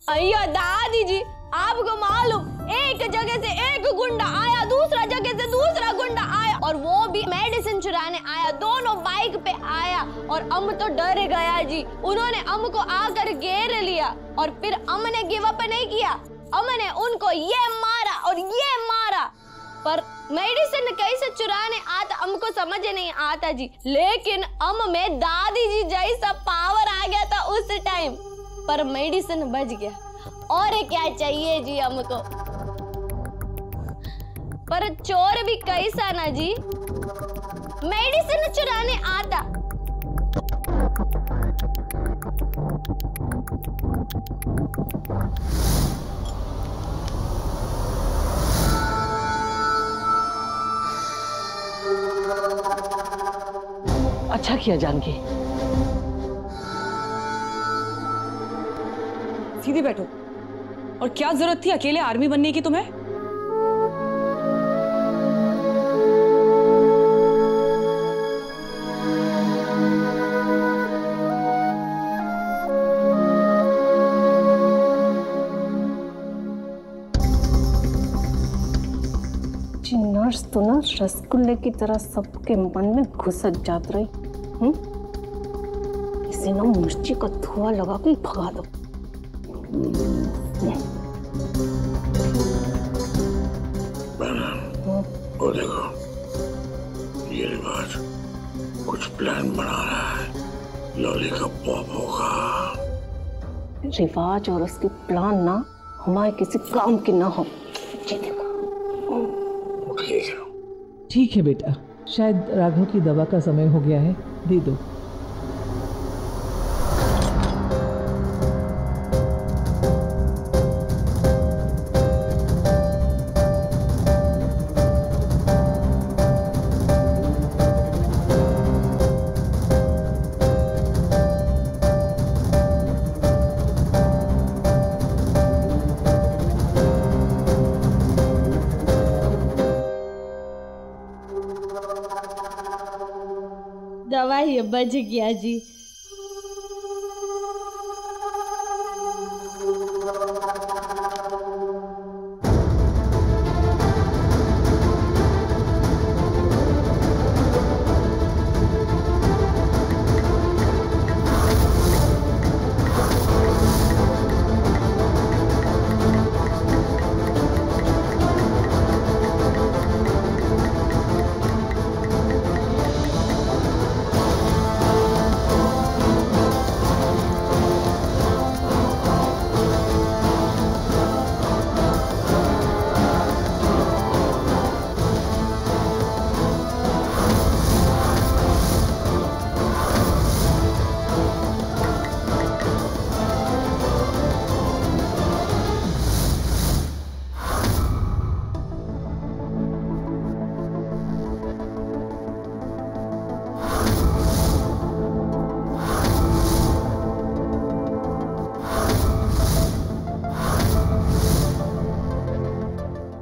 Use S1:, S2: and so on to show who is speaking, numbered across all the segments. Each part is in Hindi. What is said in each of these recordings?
S1: अय्या दादी जी, आपको मालूम, एक जगह से एक गुंडा आया, दूसरा जगह से दूसरा गुंडा आया, और वो भी मेडिसिन चुराने आया। दोनों बाइक पे आया और अम तो डर गया जी। उन्होंने अम को आकर घेर लिया और फिर अम ने गिव अप नहीं किया। अम ने उनको ये मारा और ये मारा, पर मेडिसिन कैसे चुराने आता हमको समझ नहीं आता जी। लेकिन अम में दादी जी जैसा पावर आ गया था उस टाइम, पर मेडिसिन बच गया। और क्या चाहिए जी हमको। पर चोर भी कैसा ना जी, मेडिसिन चुराने आता।
S2: अच्छा किया जानकी।
S3: सीधे बैठो। और क्या जरूरत थी अकेले आर्मी बनने की तुम्हें?
S2: नर्स तो ना रसगुल्ले की तरह सबके मन में घुस जात रही। इसे ना मिर्ची का धुआं लगा के भगा दो।
S4: वो देखो, ये रिवाज कुछ प्लान बना रहा है, लॉली का पॉप होगा।
S2: रिवाज और उसकी प्लान ना हमारे किसी काम की ना हो। देखो
S5: ठीक है बेटा, शायद राघव की दवा का समय हो गया है, दे दो।
S1: दवाई बच गया जी।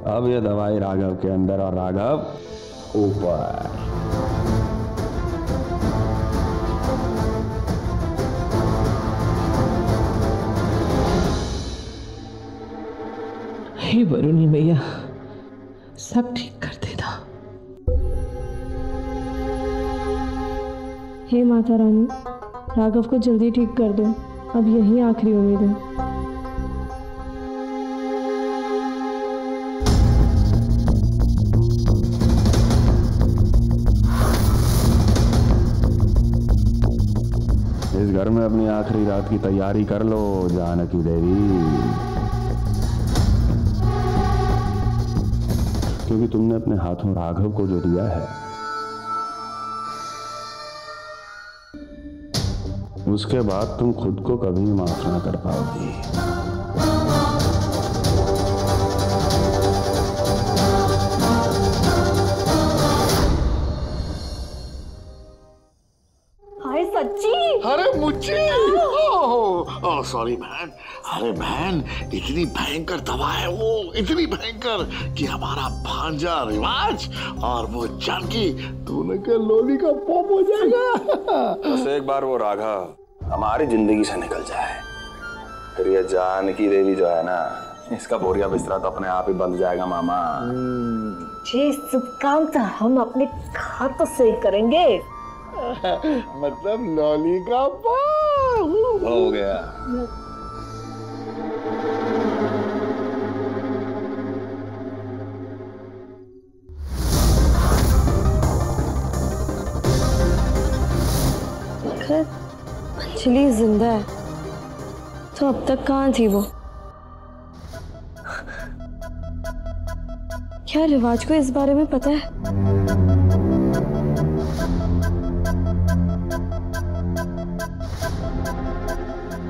S6: अब ये दवाई राघव के अंदर और राघव ऊपर।
S5: हे वरुणी मैया, सब ठीक कर देना।
S7: हे माता रानी, राघव को जल्दी ठीक कर दो, अब यही आखिरी उम्मीद है।
S6: इस घर में अपनी आखिरी रात की तैयारी कर लो जानकी देवी, क्योंकि तुमने अपने हाथों राघव को जो दिया है उसके बाद तुम खुद को कभी माफ ना कर पाओगी।
S1: हाय सच्ची?
S4: अरे मुझे सॉरी बहन। अरे बहन, इतनी भयंकर दवा है वो, इतनी भयंकर कि हमारा भांजा रिवाज और वो जानकी दोनों के लोली का पॉप हो जाएगा।
S6: बस एक बार वो राघव हमारी जिंदगी से निकल जाए, फिर ये जानकी देवी जो है ना, इसका बोरिया बिस्तरा तो अपने आप ही बंद जाएगा मामा।
S2: ये सब काम तो हम अपने हाथों से करेंगे।
S4: मतलब लॉली का
S6: हो गया।
S7: अगर अंजलि जिंदा है तो अब तक कहाँ थी वो? क्या रिवाज को इस बारे में पता है?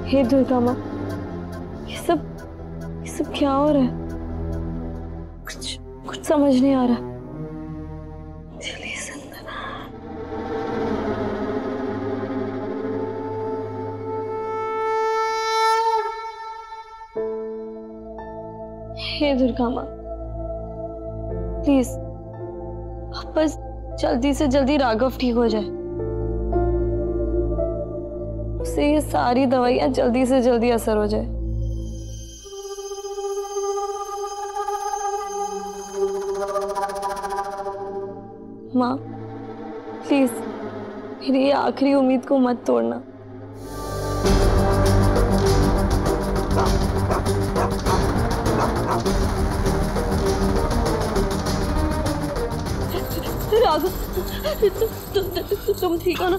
S7: हे दुर्गा माँ, ये सब क्या हो रहा है? कुछ समझ नहीं आ रहा। हे दुर्गा माँ, प्लीज अब बस जल्दी से जल्दी राघव ठीक हो जाए, उसे ये सारी दवाइयां जल्दी से जल्दी असर हो जाए। माँ प्लीज मेरी ये आखिरी उम्मीद को मत तोड़ना। राघव तुम ठीक हो ना?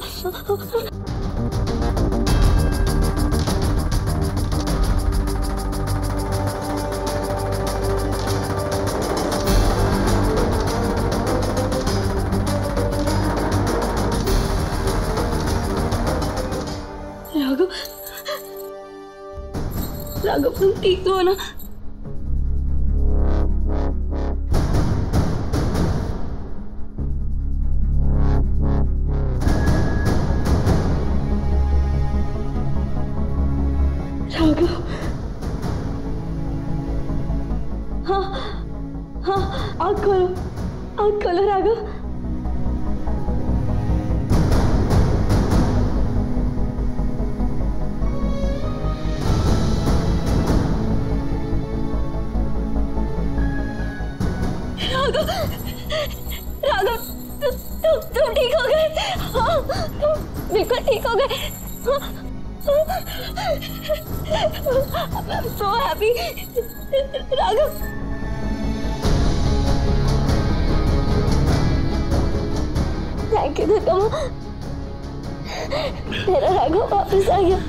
S7: राघव तुम ठीक तो हो ना? राघव, हाँ हाँ, आँख खोलो राघव। राघव तुम ठीक हो गए? हाँ तुम बिल्कुल ठीक हो गए। I'm so happy। Raghav thank you Durga माँ, तेरा राघव वापस आ गया।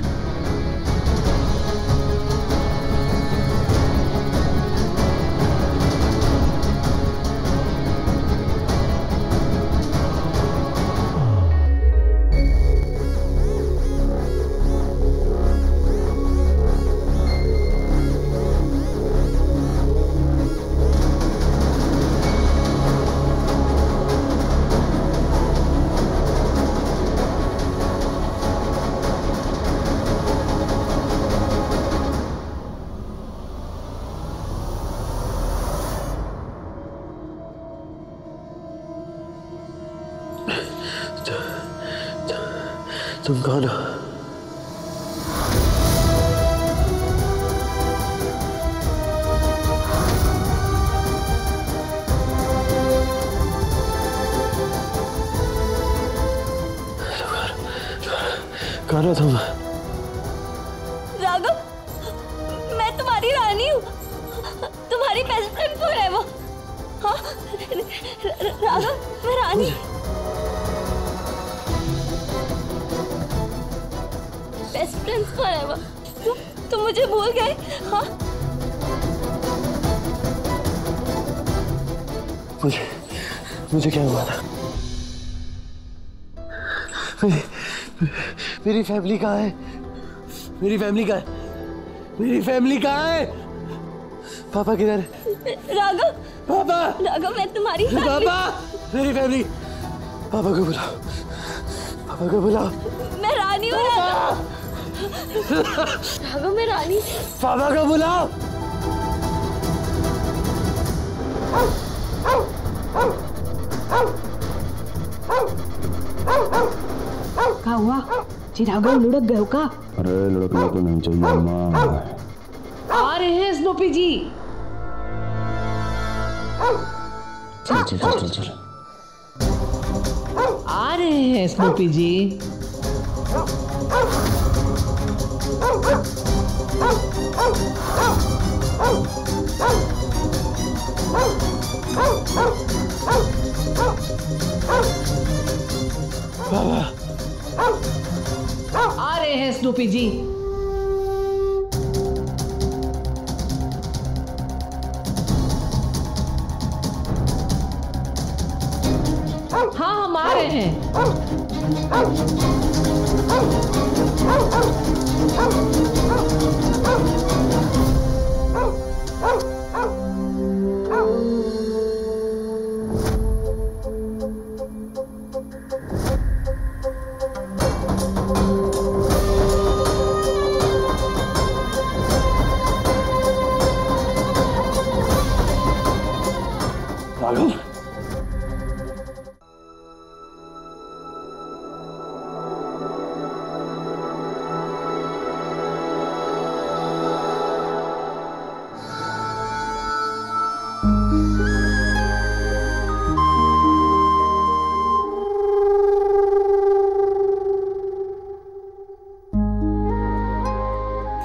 S8: तुम कौन हो? कौन हो तुम?
S7: राघव मैं तुम्हारी रानी हूँ, तुम्हारी बेस्ट फ्रेंड फॉरएवर। हाँ राघव मैं रानी, बेस्ट फ्रेंड्स फॉरएवर। तुम मुझे भूल गए? हाँ
S8: मुझे क्या हुआ था? मेरी फैमिली कहाँ है? मेरी फैमिली कहाँ है? मेरी फैमिली कहाँ है? पापा किधर?
S7: राघव,
S8: पापा,
S7: राघव मैं तुम्हारी फैमिली।
S8: पापा, मेरी फैमिली। पापा को बुलाओ, पापा को बुलाओ।
S7: मैं रानी हूँ राघव। राघव मैं रानी।
S8: पापा को बुलाओ।
S2: क्या हुआ? जी राघव लुढ़क गए हो का?
S6: अरे लुढ़कना तो नहीं चाहिए अम्मा।
S5: आ रहे हैं स्नूपी जी।
S6: चल चल चल चल चल।
S5: आ रहे हैं स्नूपी जी। आ रहे हैं स्नूपी जी। हाँ हम आ रहे हैं।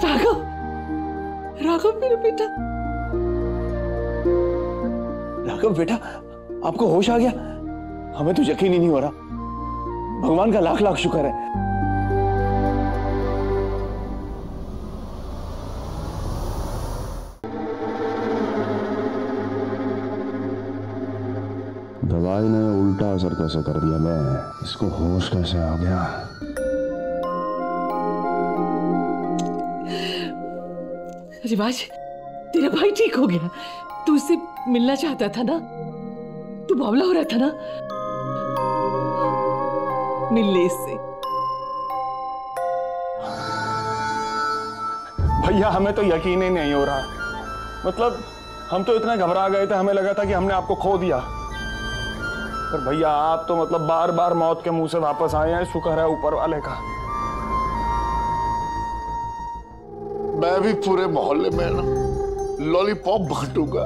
S6: राघव
S5: राघव मेरा बेटा।
S8: राघव बेटा, आपको होश आ गया? हमें तो यकीन ही नहीं हो रहा। भगवान का लाख लाख शुक्र है।
S6: दवाई ने उल्टा असर कैसे कर दिया? मैं इसको होश कैसे आ गया?
S5: रिवाज, तेरा भाई ठीक हो गया। तू उससे मिलना चाहता था ना? तू बावला हो रहा था ना? मिल ले इससे।
S8: भैया हमें तो यकीन ही नहीं हो रहा। मतलब हम तो इतने घबरा गए थे, हमें लगा था कि हमने आपको खो दिया। पर भैया आप तो मतलब बार बार मौत के मुंह से वापस आए हैं। शुक्र है ऊपर वाले का।
S4: मैं भी पूरे मोहल्ले में ना लॉलीपॉप बांटूंगा।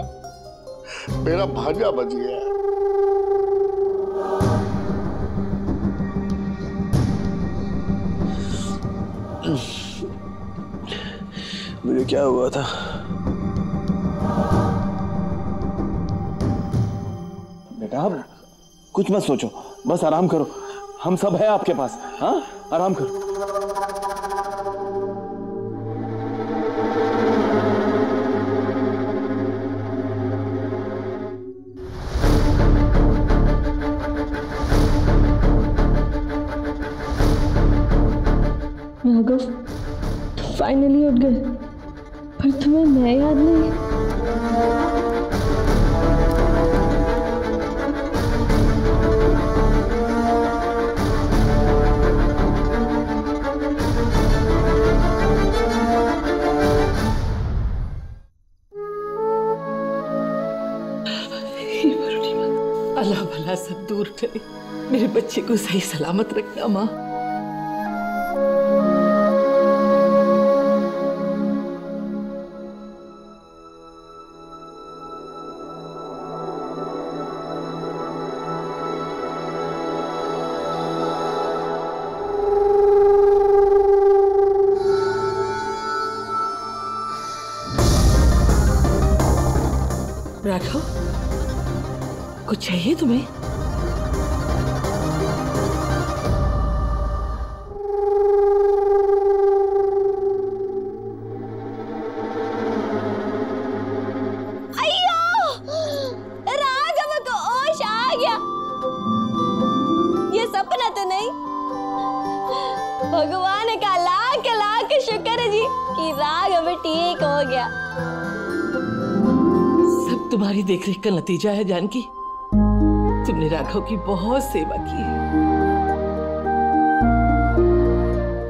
S4: मेरा भांजा बच गया है।
S8: मुझे क्या हुआ था? बेटा अब कुछ मत सोचो, बस आराम करो। हम सब हैं आपके पास। हाँ, आराम करो।
S2: राघव, फाइनली उठ गए। पर तुम्हें मैं याद नहीं।
S5: अल्लाह भला सब दूर करे। मेरे बच्चे को सही सलामत रखना माँ। राघव, कुछ चाहिए तुम्हें?
S1: अय्यो! राघव को होश आ गया। ये सपना तो नहीं। भगवान का लाख लाख शुक्र है जी कि राघव ठीक हो गया।
S5: तुम्हारी देखरेख का नतीजा है जानकी। तुमने राघव की बहुत सेवा की है।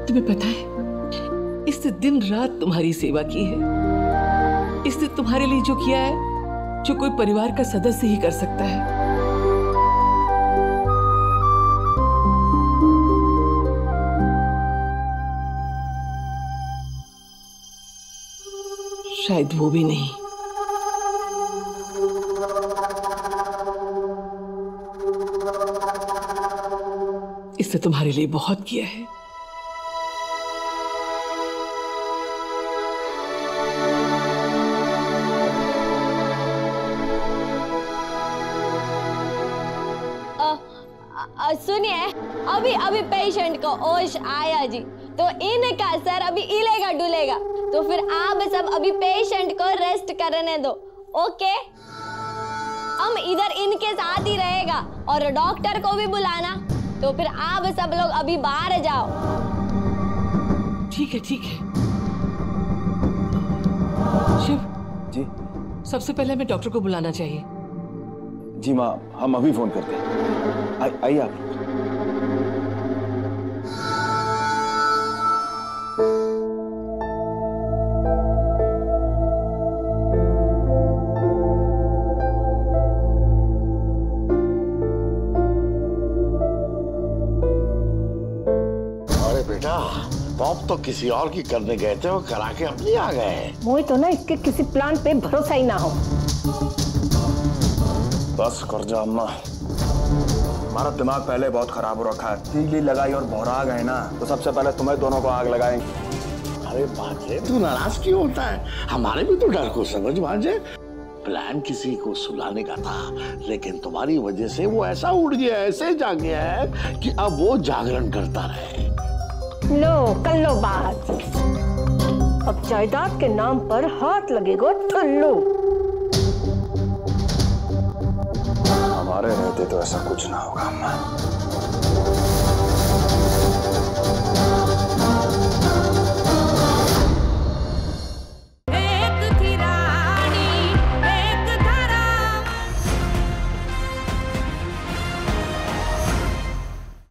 S5: तुम्हें पता है, इसने दिन रात तुम्हारी सेवा की है। इसने तुम्हारे लिए जो किया है, जो कोई परिवार का सदस्य ही कर सकता है। शायद वो भी नहीं। इसने तुम्हारे लिए बहुत किया है।
S1: सुनिए, अभी अभी पेशेंट को होश आया जी, तो इनका सर अभी हिलेगा डुलेगा, तो फिर आप सब अभी पेशेंट को रेस्ट करने दो, ओके? हम इधर इनके साथ ही रहेगा और डॉक्टर को भी बुलाना, तो फिर आप सब लोग अभी बाहर जाओ।
S5: ठीक है ठीक है। शिव
S8: जी
S5: सबसे पहले हमें डॉक्टर को बुलाना चाहिए।
S8: जी माँ, हम अभी फोन करते हैं। आइए आप।
S4: अरे बेटा, पॉप तो किसी और की करने गए थे, वो करा के अपनी आ गए।
S2: मुझे तो ना इसके किसी प्लान पे भरोसा ही ना हो।
S8: बस कर जा अम्मा, हमारा दिमाग पहले बहुत खराब हो रखा है। तीली लगाई और भौरा गए ना, तो सबसे पहले तुम्हें दोनों को आग लगाएंगे।
S4: अरे बाजे, तू नाराज क्यों होता है? हमारे भी तो डर को समझ बाजे। प्लान किसी को सुलाने का था, लेकिन तुम्हारी वजह से वो ऐसा उड़ गया, ऐसे जाग गया है कि अब वो जागरण करता रहे।
S2: लो कर लो बात। अब जायदाद के नाम पर हाथ लगेगा ठुल्लू।
S8: हमारे रहते तो ऐसा कुछ ना होगा अम्मा।